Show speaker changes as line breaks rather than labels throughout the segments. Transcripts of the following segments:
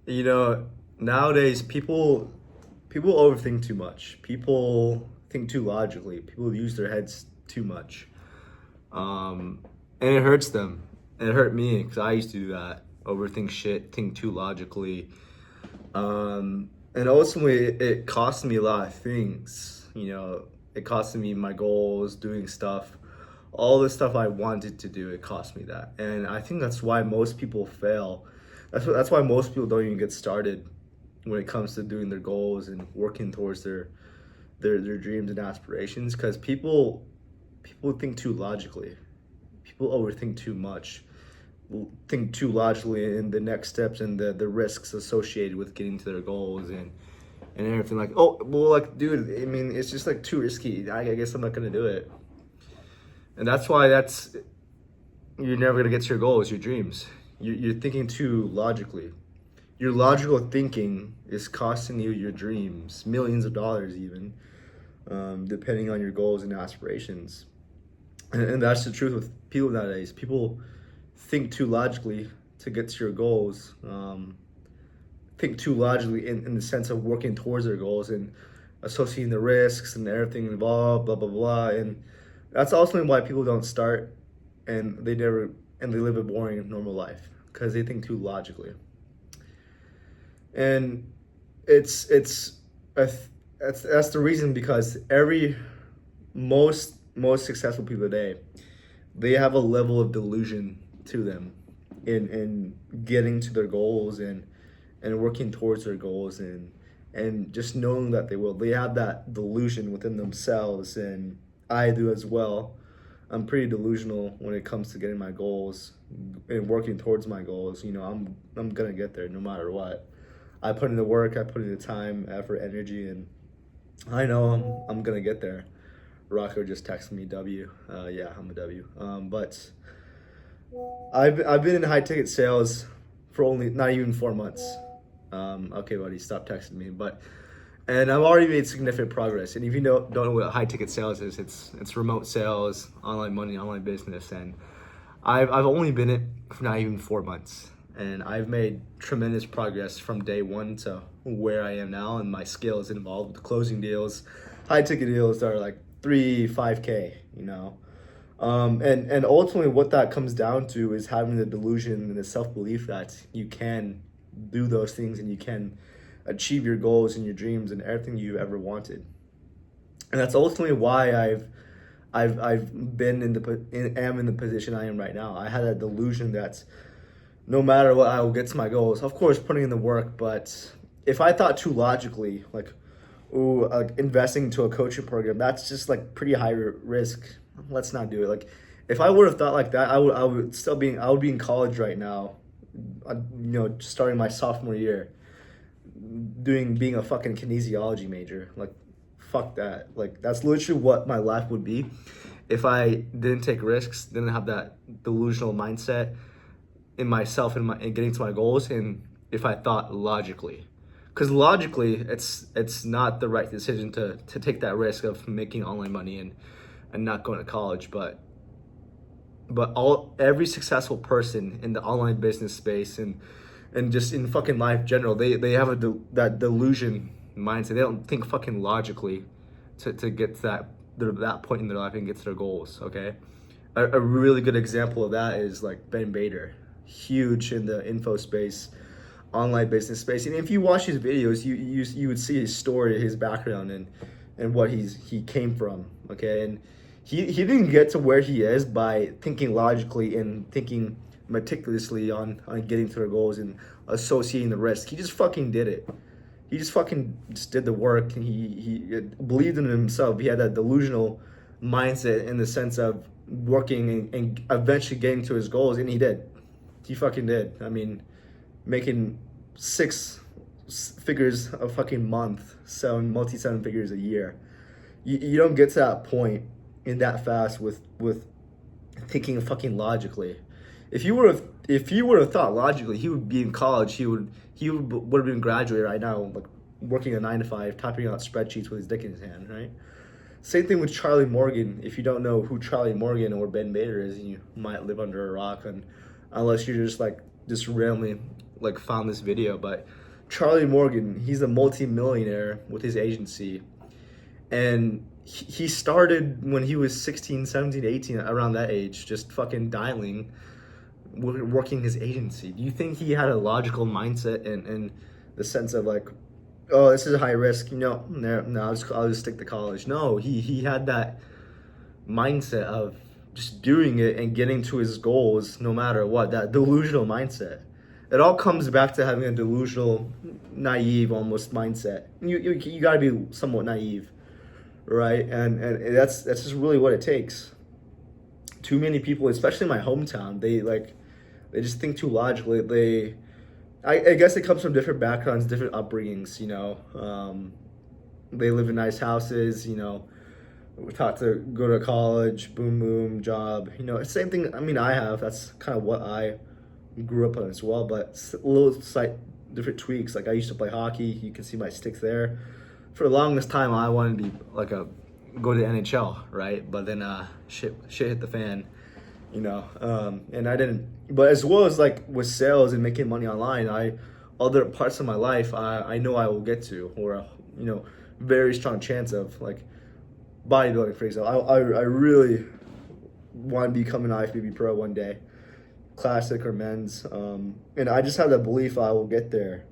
You know, nowadays people overthink too much. People think too logically. People use their heads too much. Um, and it hurts them. And it hurt me because I used to do that. Overthink shit, think too logically. And ultimately, it cost me a lot of things. It cost me my goals, doing stuff, all the stuff I wanted to do. It cost me that, and I think that's why most people fail. That's why most people don't even get started when it comes to doing their goals and working towards their dreams and aspirations. Because people think too logically. People overthink too much, think too logically in the next steps and the risks associated with getting to their goals and everything. Like, oh well, like, dude, I mean, it's just like too risky. I guess I'm not gonna do it. And that's why that's you're never gonna get to your goals, your dreams. You're thinking too logically. Your logical thinking is costing you your dreams, millions of dollars even, depending on your goals and aspirations. And that's the truth with people nowadays. People think too logically to get to your goals. Think too logically in the sense of working towards their goals and associating the risks and everything involved, blah blah blah. And that's ultimately why people don't start and they live a boring normal life because they think too logically. And it's a, that's the reason because every most successful people today, they have a level of delusion to them in getting to their goals and working towards their goals and just knowing that they have that delusion within themselves, and I do as well. I'm pretty delusional when it comes to getting my goals and working towards my goals. I'm gonna get there no matter what. I put in the work, I put in the time, effort, energy, and I know I'm gonna get there. Rocco just texted me W. Yeah, I'm a W. But I've been in high ticket sales for only not even 4 months. Okay, buddy, stop texting me. And I've already made significant progress. And if you don't know what high ticket sales is, it's remote sales, online money, online business, and I've only been in it for not even 4 months, and I've made tremendous progress from day one to where I am now, and my skills involved with closing deals, high ticket deals that are like 3, 5K, and ultimately what that comes down to is having the delusion and the self belief that you can do those things and you can achieve your goals and your dreams and everything you've ever wanted. And that's ultimately why I've been am in the position I am right now. I had a delusion that no matter what, I will get to my goals. Of course, putting in the work, but if I thought too logically, like, ooh, investing into a coaching program, that's just like pretty high risk. Let's not do it. Like, if I would have thought like that, I would be in college right now, starting my sophomore year, being a fucking kinesiology major. Like, fuck that. Like, that's literally what my life would be if I didn't take risks, didn't have that delusional mindset in myself and getting to my goals, and if I thought logically. Because logically, it's not the right decision to take that risk of making online money and not going to college. But every successful person in the online business space and just in fucking life general, they have that delusion mindset. They don't think fucking logically to get to that point in their life and get to their goals. Okay, a really good example of that is like Ben Bader, huge in the info space, online business space. And if you watch his videos, you would see his story, his background, and what he came from. Okay, and he didn't get to where he is by thinking logically and thinking meticulously on getting to their goals and associating the risk. He just fucking did it. He just fucking just did the work, and he believed in himself. He had that delusional mindset in the sense of working and eventually getting to his goals, and he did. He fucking did. I mean, making six figures a fucking month, selling seven figures a year. You don't get to that point in that fast with thinking fucking logically. If he would have thought logically, he would be in college. Would have been graduated right now, like working a 9 to 5, typing out spreadsheets with his dick in his hand, right? Same thing with Charlie Morgan. If you don't know who Charlie Morgan or Ben Bader is, you might live under a rock, unless you're just randomly like found this video, but Charlie Morgan, he's a multi-millionaire with his agency, and he started when he was 16, 17, 18, around that age, just fucking dialing, working his agency. Do you think he had a logical mindset in the sense of like, oh, this is a high risk, no, I'll just stick to college? No, he had that mindset of just doing it and getting to his goals no matter what, that delusional mindset. It all comes back to having a delusional, naive almost mindset. You got to be somewhat naive, right? And that's just really what it takes. Too many people, especially in my hometown, they just think too logically. I guess it comes from different backgrounds, different upbringings. They live in nice houses. We're taught to go to college, boom, boom, job. Same thing. I mean, I have. That's kind of what I grew up on as well. But a little slight different tweaks. Like I used to play hockey. You can see my sticks there. For the longest time, I wanted to be like go to the NHL, right? But then shit hit the fan. And I didn't. But as well as like with sales and making money online, other parts of my life I know I will get to, or very strong chance of, like bodybuilding, for example. I really want to become an IFBB pro one day, classic or men's, and I just have that belief I will get there.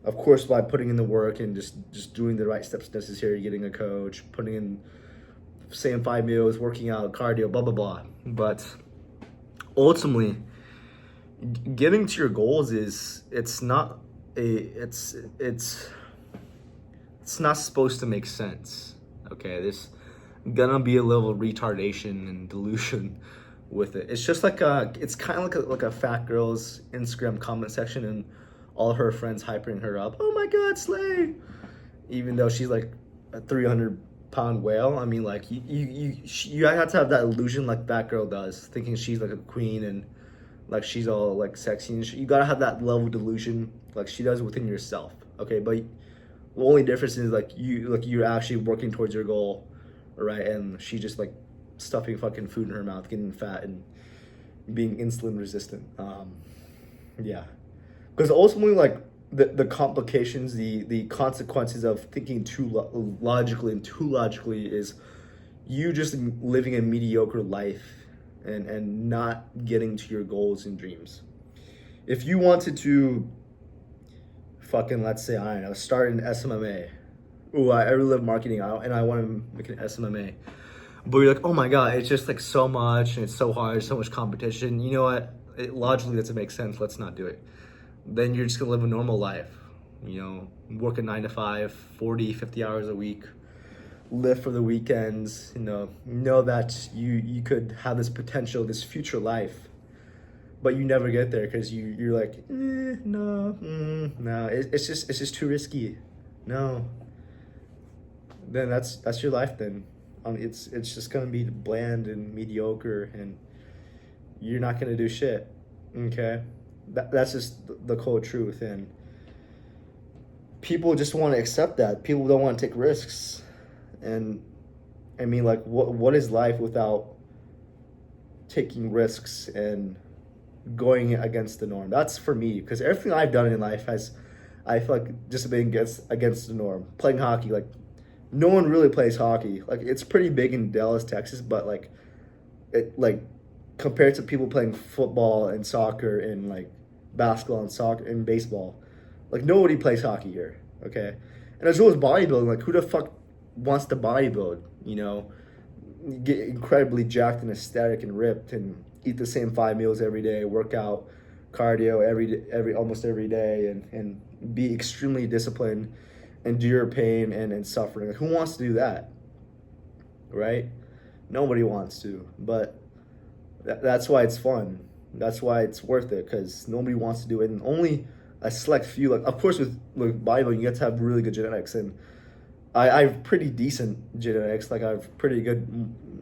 Of course, by putting in the work and just doing the right steps necessary, getting a coach, putting in same 5 meals, working out, cardio, blah blah blah. But ultimately, getting to your goals it's not supposed to make sense. Okay, there's gonna be a level of retardation and delusion with it. It's just it's kind of like a fat girl's Instagram comment section and all her friends hyping her up. Oh my God, slay! Even though she's like a 300-pound whale. I mean, like you have to have that illusion like that girl does, thinking she's like a queen and like she's all like sexy. And you gotta have that level of delusion like she does within yourself. Okay, but the only difference is you're actually working towards your goal, right? And she just like stuffing fucking food in her mouth, getting fat, and being insulin resistant. Yeah. Because ultimately, like, the complications, the consequences of thinking too logically is you just living a mediocre life and not getting to your goals and dreams. If you wanted to fucking, let's say, I don't know, start an SMMA. Ooh, I really love marketing and I want to make an SMMA. But you're like, oh my God, it's just like so much and it's so hard, so much competition. You know what? It logically doesn't make sense. Let's not do it. Then you're just gonna live a normal life, work a 9 to 5, 40, 50 hours a week, live for the weekends, know that you could have this potential, this future life, but you never get there because you're like, no, it's just too risky. No. Then that's your life then. It's just gonna be bland and mediocre and you're not gonna do shit, okay? That's just the cold truth, and people just want to accept that. People don't want to take risks, and I mean, like, what is life without taking risks and going against the norm? That's for me, because everything I've done in life I feel like, just been against the norm. Playing hockey, like, no one really plays hockey. Like, it's pretty big in Dallas, Texas, but compared to people playing football and soccer and like basketball and soccer and baseball, like nobody plays hockey here, okay? And as well as bodybuilding, like who the fuck wants to bodybuild? Get incredibly jacked and aesthetic and ripped and eat the same 5 meals every day, work out, cardio almost every day, and be extremely disciplined, endure pain and suffering. Like, who wants to do that, right? Nobody wants to, but that's why it's fun. That's why it's worth it, because nobody wants to do it, and only a select few. Like, of course, with bodybuilding, you have to have really good genetics, and I have pretty decent genetics. Like, I have pretty good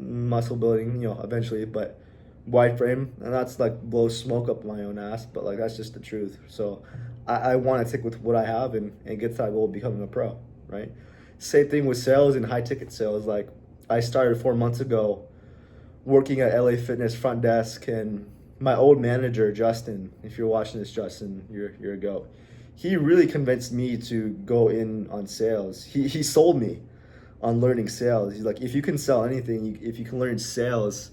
muscle building, eventually, but wide frame, and that's like blows smoke up my own ass. But like, that's just the truth. So I want to stick with what I have and get to that goal of becoming a pro, right? Same thing with sales and high ticket sales. Like, I started 4 months ago working at LA Fitness front desk and my old manager Justin, if you're watching this, Justin, you're a goat. He really convinced me to go in on sales. He sold me on learning sales. He's like, if you can sell anything, if you can learn sales,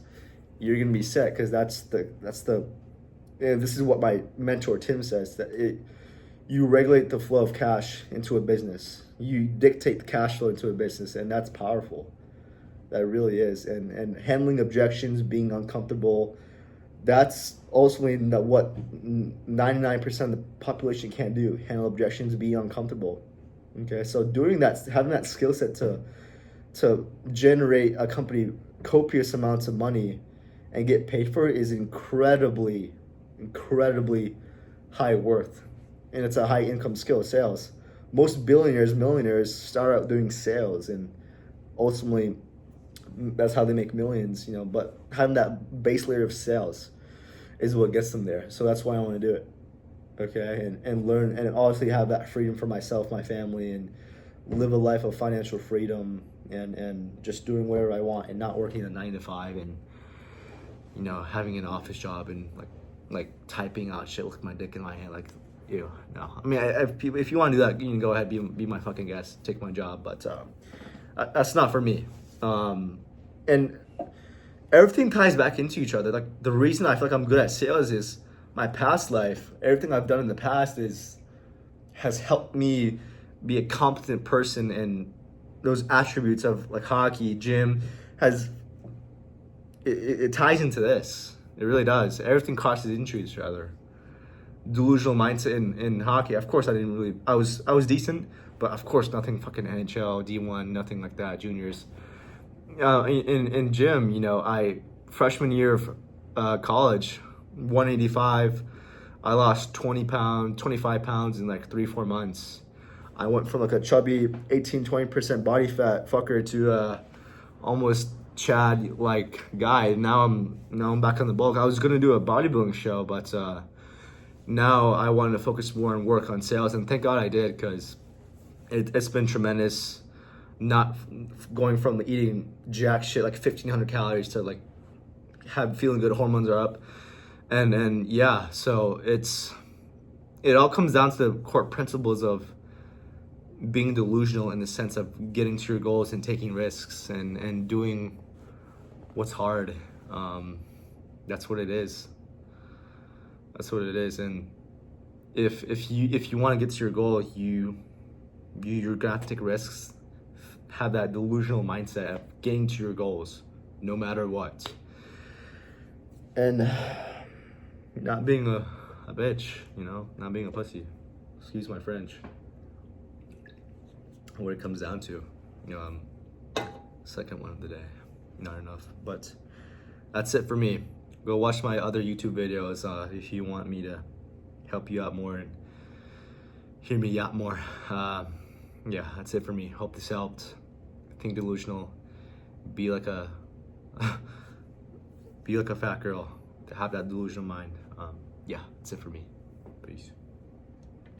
you're gonna be set. Because that's the and this is what my mentor Tim says, that you regulate the flow of cash into a business. You dictate the cash flow into a business, and that's powerful. That really is. And handling objections, being uncomfortable, that's ultimately what 99% of the population can't do. Handle objections, be uncomfortable. Okay, so doing that, having that skill set to generate a company copious amounts of money and get paid for it is incredibly high worth, and it's a high income skill. Sales. Most billionaires, millionaires start out doing sales, and ultimately that's how they make millions. But having that base layer of sales is what gets them there. So that's why I want to do it. Okay, and learn, and obviously have that freedom for myself, my family, and live a life of financial freedom, and just doing whatever I want, and not working a 9 to 5, and having an office job, and like typing out shit with my dick in my hand. Like, ew, no. I mean, if you want to do that, you can go ahead, be my fucking guest, take my job, but that's not for me. And everything ties back into each other. Like, the reason I feel like I'm good at sales is my past life. Everything I've done in the past has helped me be a competent person, and those attributes of like hockey, gym, it ties into this. It really does. Everything crosses into each other. Delusional mindset in hockey. Of course, I was decent, but of course, nothing fucking NHL, D1, nothing like that. Juniors. In gym, I freshman year of college, 185. I lost 25 pounds in like 3-4 months. I went from like a chubby 18-20% body fat fucker to almost Chad like guy. Now I'm back on the bulk. I was gonna do a bodybuilding show, but now I wanted to focus more on work on sales, and thank God I did, because it's been tremendous. Not going from eating jack shit like 1,500 calories to like feeling good, hormones are up, and yeah. So it all comes down to the core principles of being delusional, in the sense of getting to your goals and taking risks and doing what's hard. That's what it is. That's what it is. And if you want to get to your goal, you're gonna have to take risks. Have that delusional mindset of getting to your goals, no matter what. And not being a bitch, not being a pussy. Excuse my French. What it comes down to, second one of the day, not enough. But that's it for me. Go watch my other YouTube videos if you want me to help you out more and hear me yacht more. Yeah, that's it for me. Hope this helped. Think delusional. Be like a fat girl. To have that delusional mind. Yeah, that's it for me. Peace.